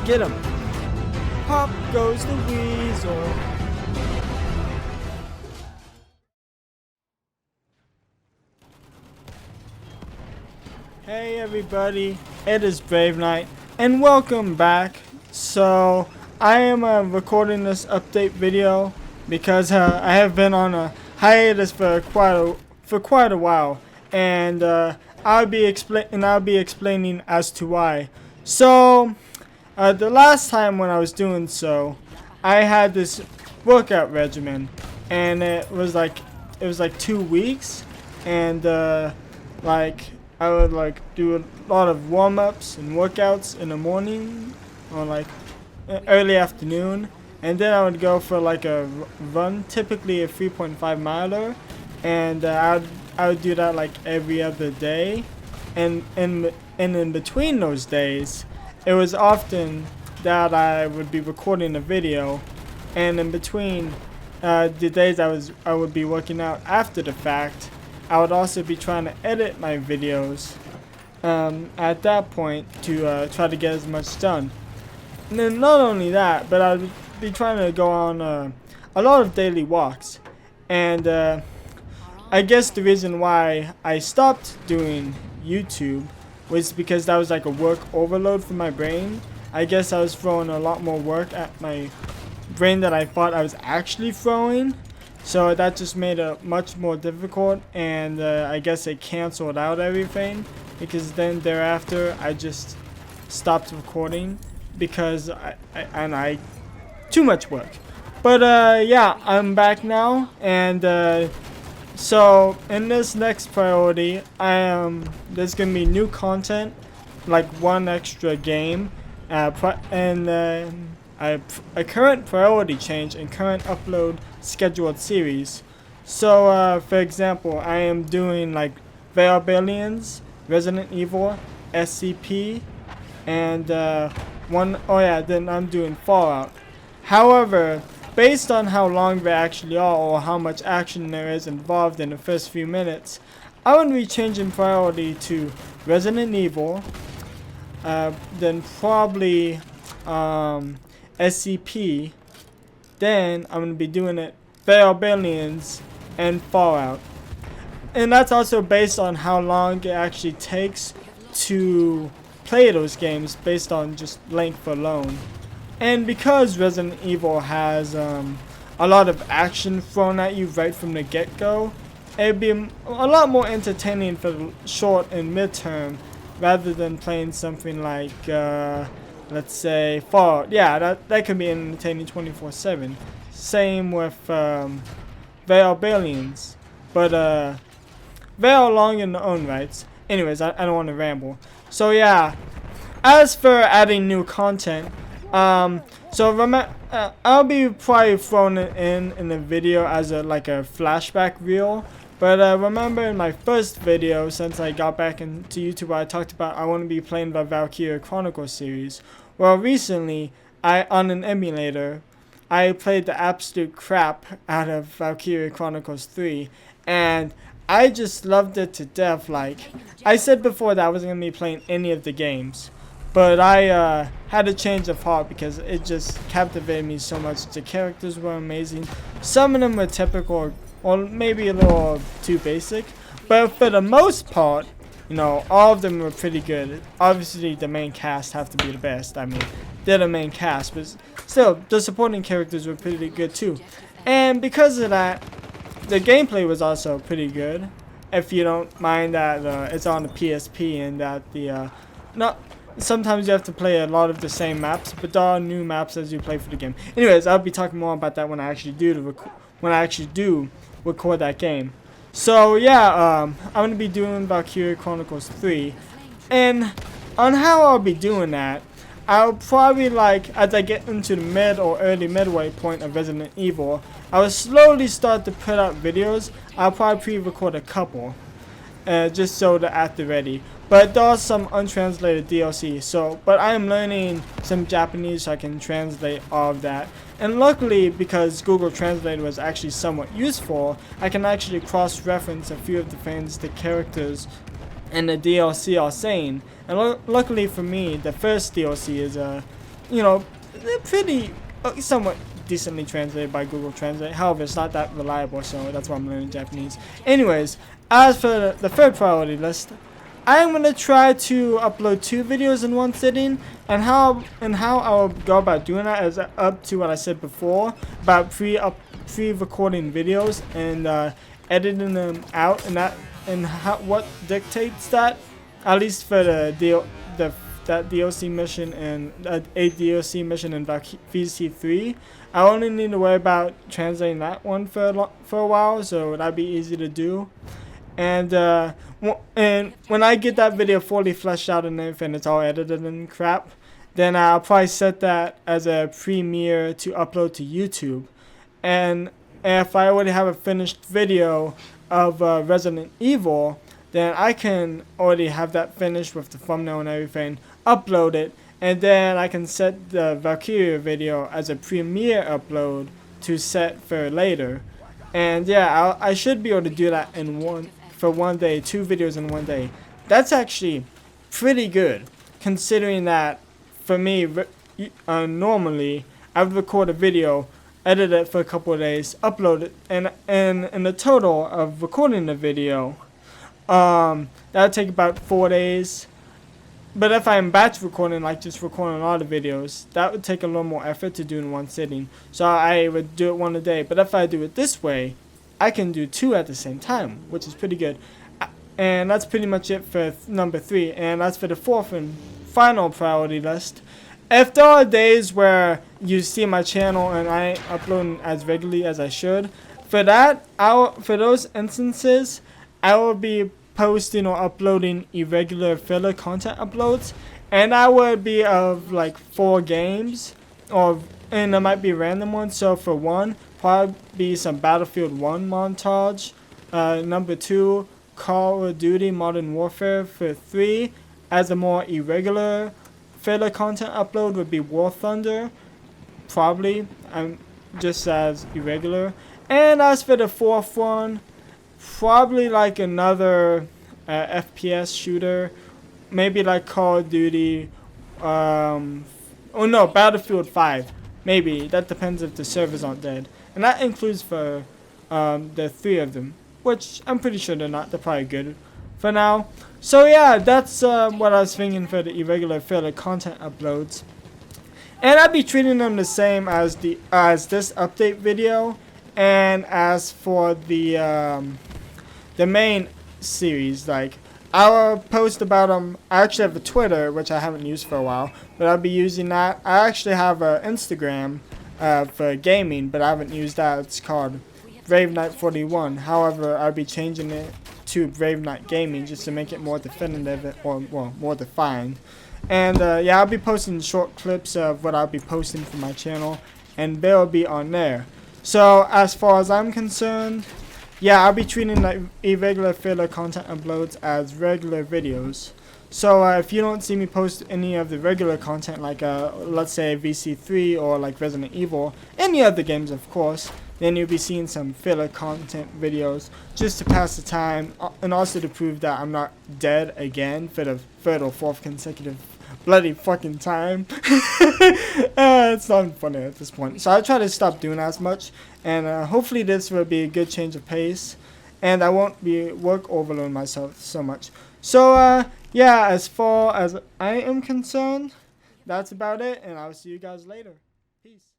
Get him! Pop goes the weasel. Hey everybody, it is BraveKnight, and welcome back. So I am recording this update video because I have been on a hiatus for quite a while, and I'll be explaining as to why. So the last time when I was doing so, I had this workout regimen, and it was like 2 weeks, and like I would like do a lot of warm-ups and workouts in the morning or like early afternoon, and then I would go for like a run, typically a 3.5 miler, and I would do that like every other day, and in between those days, it was often that I would be recording a video, and in between the days I would be working out after the fact, I would also be trying to edit my videos at that point to try to get as much done. And then not only that, but I would be trying to go on a lot of daily walks. And I guess the reason why I stopped doing YouTube was because that was like a work overload for my brain. I guess I was throwing a lot more work at my brain than I thought I was actually throwing. So that just made it much more difficult, and I guess it canceled out everything, because then thereafter I just stopped recording because I too much work. But yeah, I'm back now, and so in this next priority, there's gonna be new content, like one extra game, and a current priority change and current upload scheduled series. So for example, I am doing like Aliens, Resident Evil, SCP, and then I'm doing Fallout. However, based on how long they actually are or how much action there is involved in the first few minutes, I would be changing priority to Resident Evil, then probably SCP, then I'm going to be doing it Aliens and Fallout. And that's also based on how long it actually takes to play those games, based on just length alone. And because Resident Evil has a lot of action thrown at you right from the get-go, it'd be a lot more entertaining for the short and mid-term rather than playing something like let's say Fallout. Yeah, that could be entertaining 24/7. Same with Aliens, but they're long in their own rights. Anyways, I don't want to ramble. So yeah, as for adding new content, so I'll be probably throwing it in the video as a flashback reel. But remember in my first video, since I got back into YouTube, I talked about I want to be playing the Valkyria Chronicles series. Well, recently, on an emulator, I played the absolute crap out of Valkyria Chronicles 3, and I just loved it to death. Like, I said before that I wasn't going to be playing any of the games, but I had a change of heart because it just captivated me so much. The characters were amazing. Some of them were typical, or maybe a little too basic, but for the most part, you know, all of them were pretty good. Obviously, the main cast have to be the best. I mean, they're the main cast, but still, the supporting characters were pretty good too. And because of that, the gameplay was also pretty good. If you don't mind that it's on the PSP and that sometimes you have to play a lot of the same maps, but there are new maps as you play for the game. Anyways, I'll be talking more about that when I actually do record that game. So yeah, I'm going to be doing Valkyria Chronicles 3, and on how I'll be doing that, I'll probably, like, as I get into the mid or early midway point of Resident Evil, I will slowly start to put out videos. I'll probably pre-record a couple, just so they're at the ready. But there are some untranslated DLC, but I am learning some Japanese so I can translate all of that. And luckily, because Google Translate was actually somewhat useful, I can actually cross-reference a few of the things the characters and the DLC are saying. And luckily for me, the first DLC is you know, they're pretty somewhat decently translated by Google Translate. However, it's not that reliable, so that's why I'm learning Japanese. Anyways, as for the third priority list, I'm gonna try to upload 2 videos in one sitting, and how I'll go about doing that is up to what I said before about pre-recording videos and editing them out, and what dictates that, at least for that DLC mission and a DLC mission in VC3. I only need to worry about translating that one for a while, so that'd be easy to do. And when I get that video fully fleshed out and everything, it's all edited and crap, then I'll probably set that as a premiere to upload to YouTube. And if I already have a finished video of Resident Evil, then I can already have that finished with the thumbnail and everything, upload it, and then I can set the Valkyria video as a premiere upload to set for later. And yeah, I should be able to do that for one day, 2 videos in one day. That's actually pretty good, considering that for me, normally I would record a video, edit it for a couple of days, upload it, and in the total of recording the video, that would take about 4 days. But if I'm batch recording, like just recording all the videos, that would take a little more effort to do in one sitting. So I would do it one a day. But if I do it this way, I can do 2 at the same time, which is pretty good. And that's pretty much it for number 3. And that's for the 4th and final priority list. If there are days where you see my channel and I ain't uploading as regularly as I should, for those instances, I will be posting or uploading irregular filler content uploads, and that would be of like 4 games, and there might be random ones. So for 1, probably be some Battlefield 1 montage. Number 2, Call of Duty Modern Warfare. For 3, as a more irregular filler content upload, would be War Thunder, probably, just as irregular. And as for the 4th one, probably like another FPS shooter, maybe like Call of Duty, Battlefield 5, maybe. That depends if the servers aren't dead. And that includes for the 3 of them, which I'm pretty sure they're not. They're probably good for now. So yeah, that's what I was thinking for the irregular filler content uploads. And I'd be treating them the same as this update video, and as for the main series, like I'll post about them. I actually have a Twitter, which I haven't used for a while, but I'll be using that. I actually have an Instagram for gaming, but I haven't used that. It's called BraveKnight41. However, I'll be changing it to BraveKnight Gaming just to make it more definitive, or more defined. And yeah, I'll be posting short clips of what I'll be posting for my channel, and they'll be on there. So as far as I'm concerned, yeah, I'll be treating like irregular filler content uploads as regular videos. So if you don't see me post any of the regular content, like let's say VC3 or like Resident Evil, any other games of course, then you'll be seeing some filler content videos just to pass the time, and also to prove that I'm not dead again for the 3rd or 4th consecutive bloody fucking time. It's not funny at this point. So I try to stop doing as much, and hopefully this will be a good change of pace, and I won't be work overloading myself so much. So yeah, as far as I am concerned, that's about it, and I'll see you guys later. Peace.